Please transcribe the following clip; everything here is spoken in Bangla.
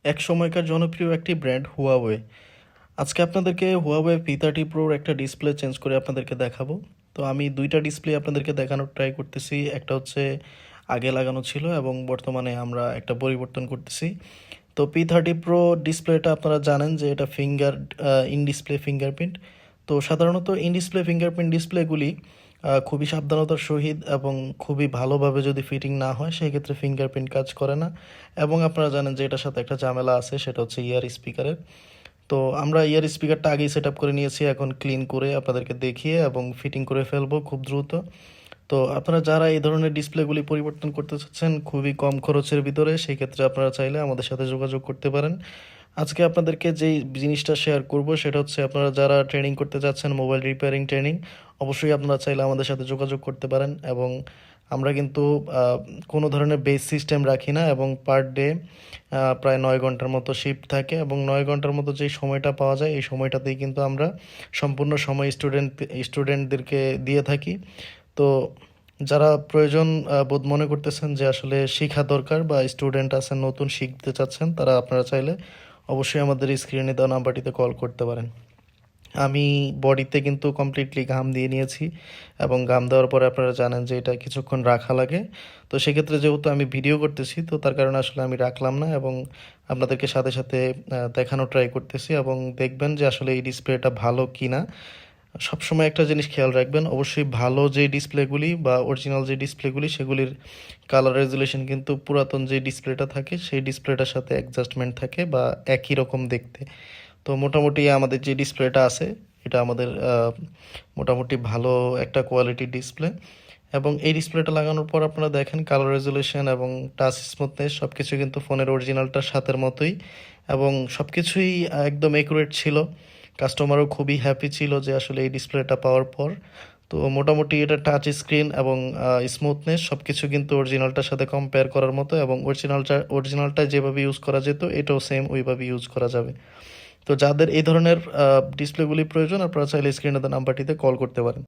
এক সময়কার জনপ্রিয় একটি ব্র্যান্ড হুয়াওয়ে। আজকে আপনাদেরকে হুয়াওয়ে P30 প্রোর একটা ডিসপ্লে চেঞ্জ করে আপনাদেরকে দেখাবো। তো আমি দুইটা ডিসপ্লে আপনাদেরকে দেখানোর ট্রাই করতেছি। একটা হচ্ছে আগে লাগানো ছিল এবং বর্তমানে আমরা একটা পরিবর্তন করতেছি। তো P30 প্রো ডিসপ্লেটা আপনারা জানেন যে এটা ইন ডিসপ্লে ফিঙ্গারপ্রিন্ট। তো সাধারণত ইন ডিসপ্লে ফিঙ্গারপ্রিন্ট ডিসপ্লেগুলি খুবই সাবধানতার সহিত এবং খুবই ভালোভাবে যদি ফিটিং না হয় সেই ক্ষেত্রে ফিঙ্গারপ্রিন্ট কাজ করে না। এবং আপনারা জানেন যে এটার সাথে একটা ঝামেলা আছে, সেটা হচ্ছে ইয়ার স্পিকারের। তো আমরা ইয়ার স্পিকারটা আগেই সেট আপ করে নিয়েছি, এখন ক্লিন করে আপনাদেরকে দেখিয়ে এবং ফিটিং করে ফেলবো খুব দ্রুত। তো আপনারা যারা এই ধরনের ডিসপ্লেগুলি পরিবর্তন করতে চাচ্ছেন খুবই কম খরচের ভিতরে, সেই ক্ষেত্রে আপনারা চাইলে আমাদের সাথে যোগাযোগ করতে পারেন। আজকে আপনাদেরকে যেই জিনিসটা শেয়ার করব সেটা হচ্ছে, আপনারা যারা ট্রেনিং করতে যাচ্ছেন মোবাইল রিপেয়ারিং ট্রেনিং, অবশ্যই আপনারা চাইলে আমাদের সাথে যোগাযোগ করতে পারেন। এবং আমরা কিন্তু কোনো ধরনের বেস সিস্টেম রাখি না, এবং পার ডে প্রায় 9 ঘন্টার মতো শিফট থাকে, এবং 9 ঘন্টার মতো যেই সময়টা পাওয়া যায় এই সময়টাতেই কিন্তু আমরা সম্পূর্ণ সময় স্টুডেন্টদেরকে দিয়ে থাকি। তো যারা প্রয়োজন বোধ মনে করতেছেন যে আসলে শেখা দরকার বা স্টুডেন্ট আছেন নতুন শিখতে চাচ্ছেন, তারা আপনারা চাইলে অবশ্যই আমাদের স্ক্রিনে দেওয়া নাম্বারটিতে কল করতে পারেন। আমি বডিতে কিন্তু কমপ্লিটলি ঘাম দিয়ে নিয়েছি, এবং ঘাম দেওয়ার পরে আপনারা জানেন যে এটা কিছুক্ষণ রাখা লাগে। তো সেক্ষেত্রে যেহেতু আমি ভিডিও করতেছি, তো তার কারণে আসলে আমি রাখলাম না, এবং আপনাদেরকে সাথে সাথে দেখানো ট্রাই করতেছি, এবং দেখবেন যে আসলে এই ডিসপ্লেটা ভালো কি না। সবসময় একটা জিনিস খেয়াল রাখবেন, অবশ্যই ভালো যে ডিসপ্লেগুলি বা অরিজিনাল যে ডিসপ্লেগুলি সেগুলির কালার রেজুলেশন কিন্তু পুরাতন যে ডিসপ্লেটা থাকে সেই ডিসপ্লেটার সাথে অ্যাডজাস্টমেন্ট থাকে বা একই রকম দেখতে। তো মোটামুটি আমাদের যে ডিসপ্লেটা আছে এটা আমাদের মোটামুটি ভালো একটা কোয়ালিটির ডিসপ্লে। এবং এই ডিসপ্লেটা লাগানোর পর আপনারা দেখেন কালার রেজুলেশন এবং টাচ স্মুথনেস সব কিছু কিন্তু ফোনের অরিজিনালটার সাথের মতোই, এবং সব কিছুই একদম একুরেট ছিল। কাস্টমারও খুবই হ্যাপি ছিল যে আসলে এই ডিসপ্লেটা পাওয়ার পর। তো মোটামুটি এটা টাচ স্ক্রিন এবং স্মুথনেস সব কিছু কিন্তু অরিজিনালটার সাথে কম্পেয়ার করার মতো, এবং অরিজিনালটা যেভাবে ইউজ করা যেত এটাও সেম ওইভাবে ইউজ করা যাবে। তো যাদের এই ধরনের ডিসপ্লেগুলি প্রয়োজন, আপনারা চাইলে স্ক্রিনে দেওয়া নাম্বারটিতে কল করতে পারেন।